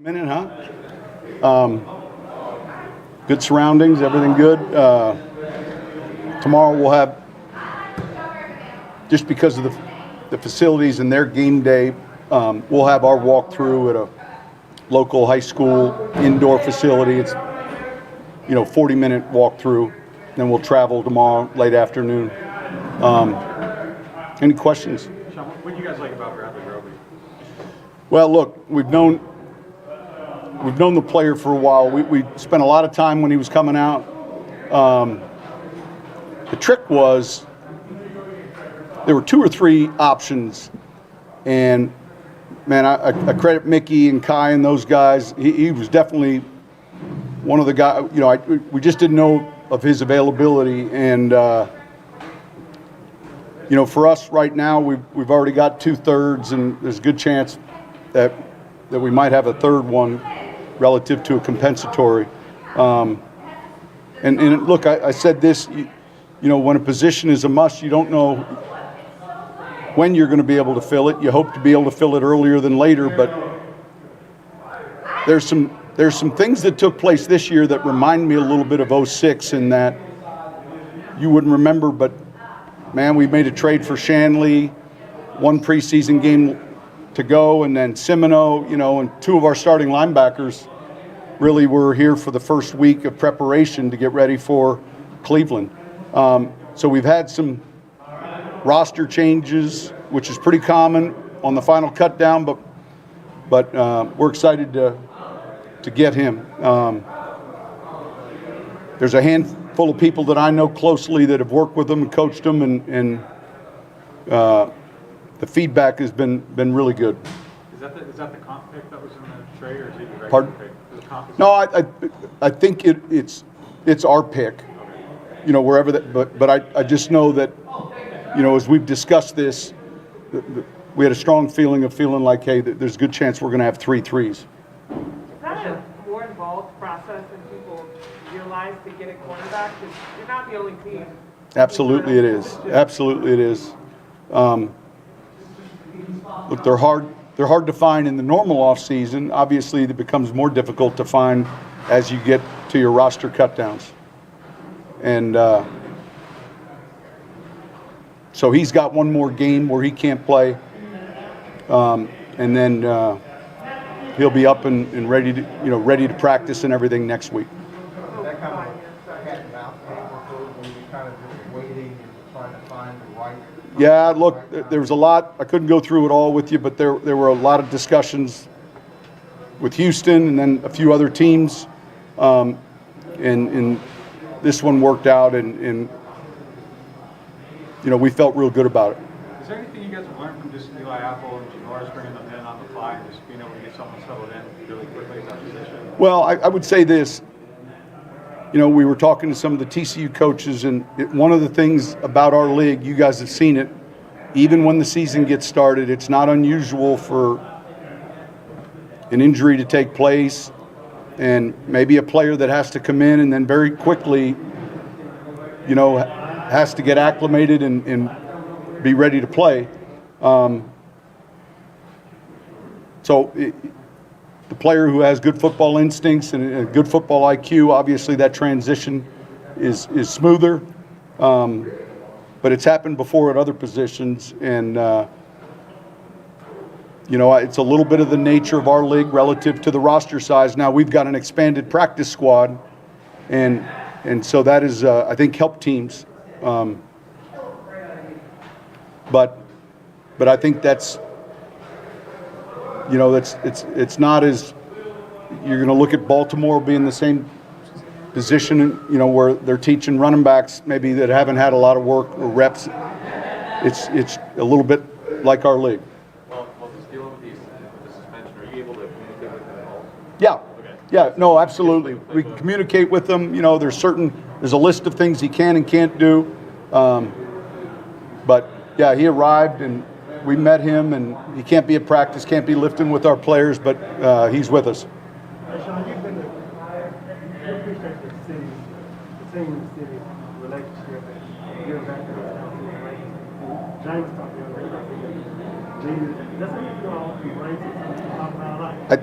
Minute, huh? Good surroundings, everything good. Tomorrow we'll have, just because of the facilities and their game day, we'll have our walkthrough at a local high school indoor facility. It's 40-minute walkthrough. Then we'll travel tomorrow late afternoon. Any questions? Sean, what do you guys like about Bradley Roby? Well, look, we've known the player for a while. We spent a lot of time when he was coming out. The trick was there were 2 or 3 options, and man, I credit Mickey and Kai and those guys. He was definitely one of the guys. We just didn't know of his availability, and for us right now, we've already got 2/3, and there's a good chance that we might have a third one relative to a compensatory. And look, I said this, when a position is a must, you don't know when you're going to be able to fill it. You hope to be able to fill it earlier than later, but there's some things that took place this year that remind me a little bit of '06 in that you wouldn't remember, but man, we made a trade for Shanley, 1 preseason game to go, and then Semino, and 2 of our starting linebackers really were here for the first week of preparation to get ready for Cleveland. So we've had some roster changes, which is pretty common on the final cut down, but we're excited to get him. There's a handful of people that I know closely that have worked with him and coached him, and the feedback has been really good. Is that the comp pick that was in the trade, or is it the regular Pardon? pick? No, I think it's our pick. Wherever that, but I just know that, as we've discussed this, we had a strong feeling like, hey, there's a good chance we're going to have 3 threes. Is that a more involved process than people realize to get a cornerback? Because you're not the only team. Absolutely it is. Absolutely it is. Look, they're hard to find in the normal off season. Obviously, it becomes more difficult to find as you get to your roster cutdowns. And so he's got 1 more game where he can't play, and then he'll be up and ready to practice and everything next week. That kind of cat and mouse game when you kind of just waiting and trying to find the right. Yeah, look, there was a lot. I couldn't go through it all with you, but there were a lot of discussions with Houston and then a few other teams, and this one worked out, and we felt real good about it. Is there anything you guys have learned from just Eli Apple and Janoris bringing them in on the fly and just being able to get someone settled in really quickly at that position? Well, I would say this. We were talking to some of the TCU coaches, and one of the things about our league, you guys have seen it, even when the season gets started, it's not unusual for an injury to take place and maybe a player that has to come in and then very quickly, has to get acclimated and be ready to play. The player who has good football instincts and a good football IQ, obviously that transition is smoother. But it's happened before at other positions, and it's a little bit of the nature of our league relative to the roster size. Now we've got an expanded practice squad, and so that is I think helped teams. But I think that's. It's not as you're going to look at Baltimore being the same position, where they're teaching running backs maybe that haven't had a lot of work or reps. It's a little bit like our league. Well, just dealing with the suspension, are you able to communicate with them at all? Yeah. Okay. Yeah, no, absolutely. We communicate with them. There's a list of things he can and can't do. But yeah, he arrived and we met him, and he can't be at practice, can't be lifting with our players, but he's with us. Sean, you've been you appreciate the team in the city relationship, and giving back to the relationship. James talked the other day about does it feel all be right to talk about like?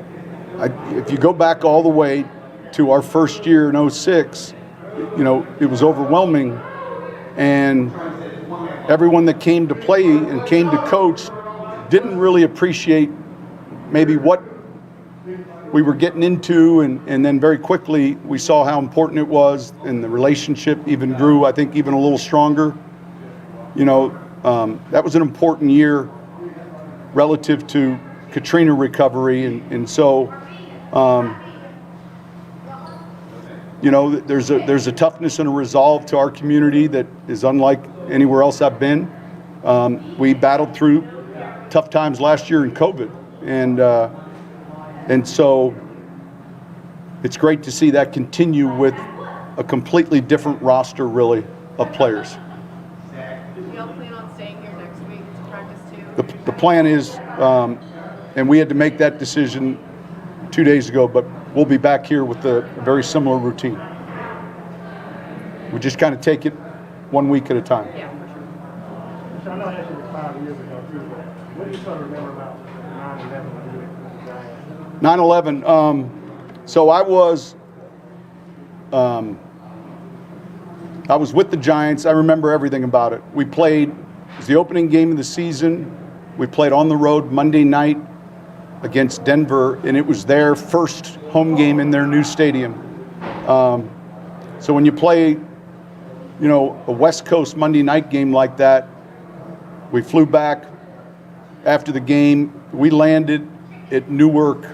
if you go back all the way to our first year in 06, it was overwhelming, and everyone that came to play and came to coach didn't really appreciate maybe what we were getting into, and then very quickly we saw how important it was, and the relationship even grew, I think, even a little stronger. That was an important year relative to Katrina recovery, and so there's a toughness and a resolve to our community that is unlike anywhere else I've been. We battled through tough times last year in COVID, and so it's great to see that continue with a completely different roster, really, of players. Do y'all plan on staying here next week to practice too? The plan is, and we had to make that decision 2 days ago, but we'll be back here with a very similar routine. We just kind of take it 1 week at a time. Yeah, for sure. So I know I asked you this 5 years ago too, but what do you sort of remember about 9/11 when you went to the Giants? 9/11. So I was with the Giants. I remember everything about it. We played, it was the opening game of the season. We played on the road Monday night against Denver, and it was their first home game in their new stadium. So when you play, a West Coast Monday night game like that, we flew back after the game. We landed at Newark,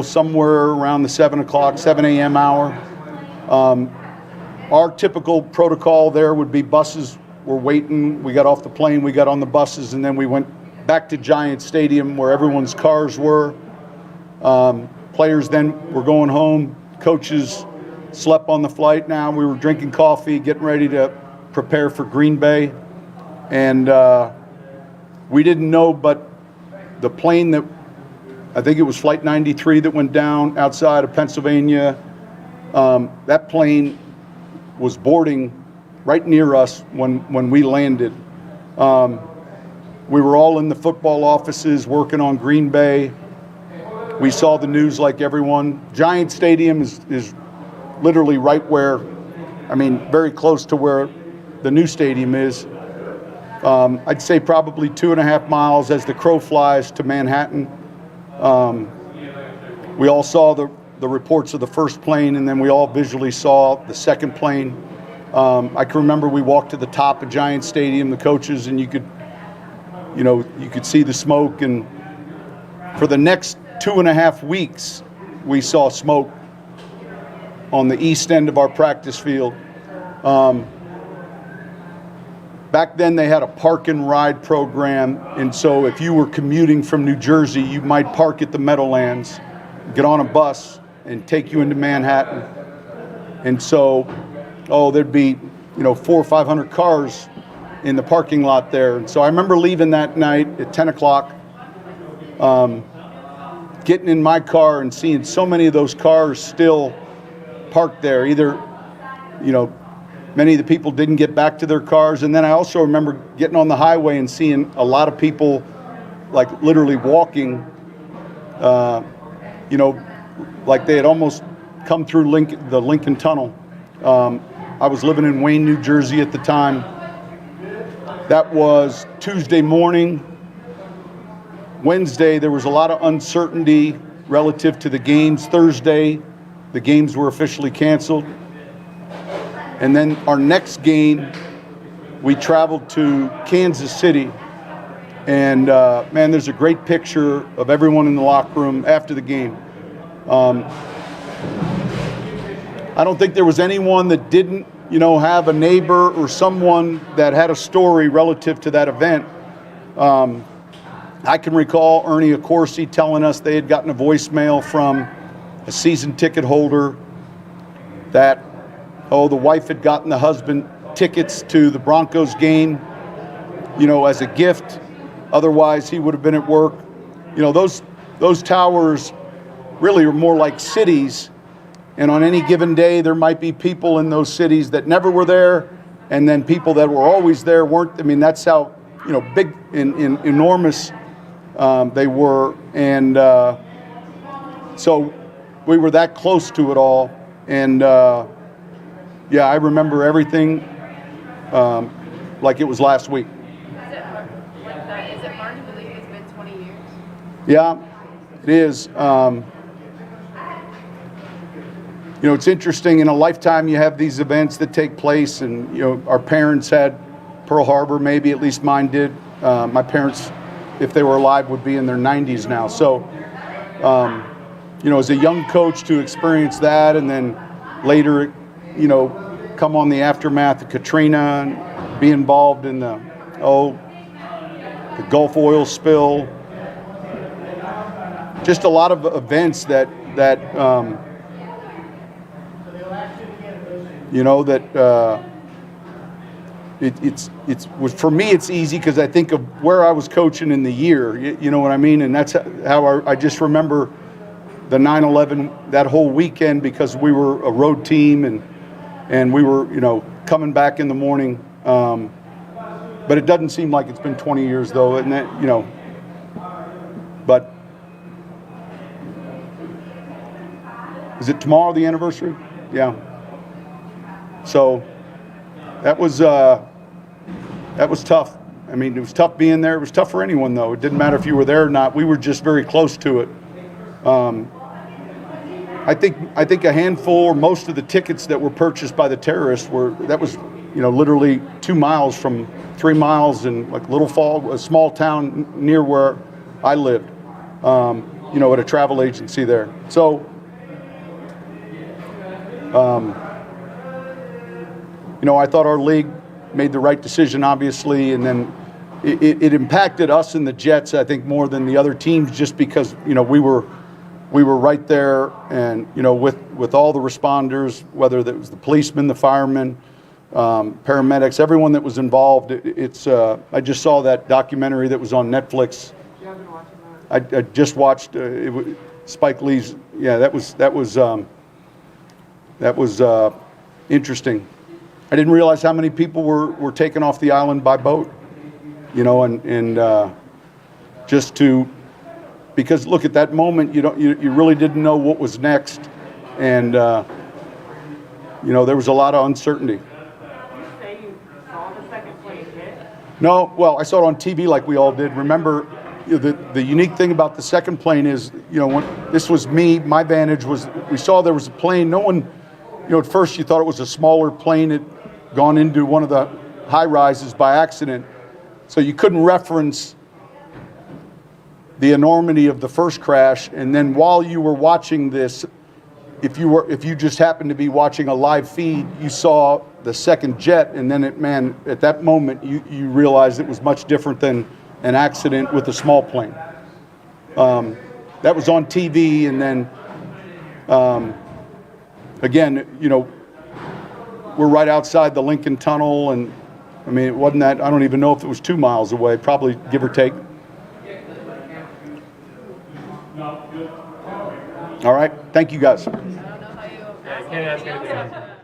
somewhere around the 7 a.m. hour. Our typical protocol there would be buses were waiting. We got off the plane, we got on the buses, and then we went back to Giant Stadium where everyone's cars were. Players then were going home. Coaches slept on the flight. Now we were drinking coffee, getting ready to prepare for Green Bay. And we didn't know, but the plane that, I think it was Flight 93 that went down outside of Pennsylvania, that plane was boarding right near us when we landed. We were all in the football offices working on Green Bay. We saw the news like everyone. Giant Stadium is literally right where, very close to where the new stadium is. I'd say probably 2.5 miles as the crow flies to Manhattan. We all saw the reports of the first plane, and then we all visually saw the second plane. I can remember we walked to the top of Giant Stadium, the coaches, and you could see the smoke. And for the next 2.5 weeks, we saw smoke on the east end of our practice field. Back then they had a park and ride program, and so if you were commuting from New Jersey, you might park at the Meadowlands, get on a bus, and take you into Manhattan. And so, there'd be 400 or 500 cars in the parking lot there. And so I remember leaving that night at 10 o'clock, getting in my car and seeing so many of those cars still parked there. Either, many of the people didn't get back to their cars. And then I also remember getting on the highway and seeing a lot of people like literally walking, like they had almost come through the Lincoln Tunnel. I was living in Wayne, New Jersey at the time. That was Tuesday morning. Wednesday, there was a lot of uncertainty relative to the games. Thursday, the games were officially canceled. And then our next game, we traveled to Kansas City. And there's a great picture of everyone in the locker room after the game. I don't think there was anyone that didn't, have a neighbor or someone that had a story relative to that event. I can recall Ernie Accorsi telling us they had gotten a voicemail from a season ticket holder that, the wife had gotten the husband tickets to the Broncos game, as a gift. Otherwise, he would have been at work. Those towers really are more like cities. And on any given day, there might be people in those cities that never were there, and then people that were always there weren't. That's how, big and enormous they were. And So we were that close to it all. And, yeah, I remember everything like it was last week. Is it hard to believe it's been 20 years? Yeah, it is. You know, it's interesting. In a lifetime, you have these events that take place, and you know, our parents had Pearl Harbor. Maybe at least mine did. My parents, if they were alive, would be in their 90s now. So, you know, as a young coach, to experience that, and then later, you know, come on the aftermath of Katrina and be involved in the Gulf oil spill. Just a lot of events that you know, that it's for me it's easy because I think of where I was coaching in the year. You know what I mean? And that's how I just remember the 9/11 that whole weekend, because we were a road team and we were, you know, coming back in the morning. But it doesn't seem like it's been 20 years though, and that, you know. But is it tomorrow the anniversary? Yeah. So that was tough. I mean, it was tough being there. It was tough for anyone, though. It didn't matter if you were there or not. We were just very close to it. I think a handful, or most of the tickets that were purchased by the terrorists that was, you know, literally 2 miles from 3 miles in like Little Fall, a small town near where I lived. You know, at a travel agency there. So. You know, I thought our league made the right decision, obviously, and then it impacted us and the Jets, I think, more than the other teams, just because, you know, we were right there, and, you know, with all the responders, whether that was the policemen, the firemen, paramedics, everyone that was involved. I just saw that documentary that was on Netflix. You haven't watching that? I just watched Spike Lee's. Yeah, that was interesting. I didn't realize how many people were taken off the island by boat, you know, and just because look, at that moment you really didn't know what was next, and you know, there was a lot of uncertainty. You say you saw the second plane hit? No, well, I saw it on TV like we all did. Remember, you know, the unique thing about the second plane is, you know, when this was me, my vantage was, we saw there was a plane. No one, you know, at first you thought it was a smaller plane that gone into one of the high rises by accident, so you couldn't reference the enormity of the first crash. And then while you were watching this, if you just happened to be watching a live feed, you saw the second jet, and then at that moment you realized it was much different than an accident with a small plane. That was on TV, and then again, you know, we're right outside the Lincoln Tunnel, and I mean, it wasn't that, I don't even know if it was 2 miles away, probably, give or take. All right, thank you guys. I don't know how you. Yeah, you can't ask anything else.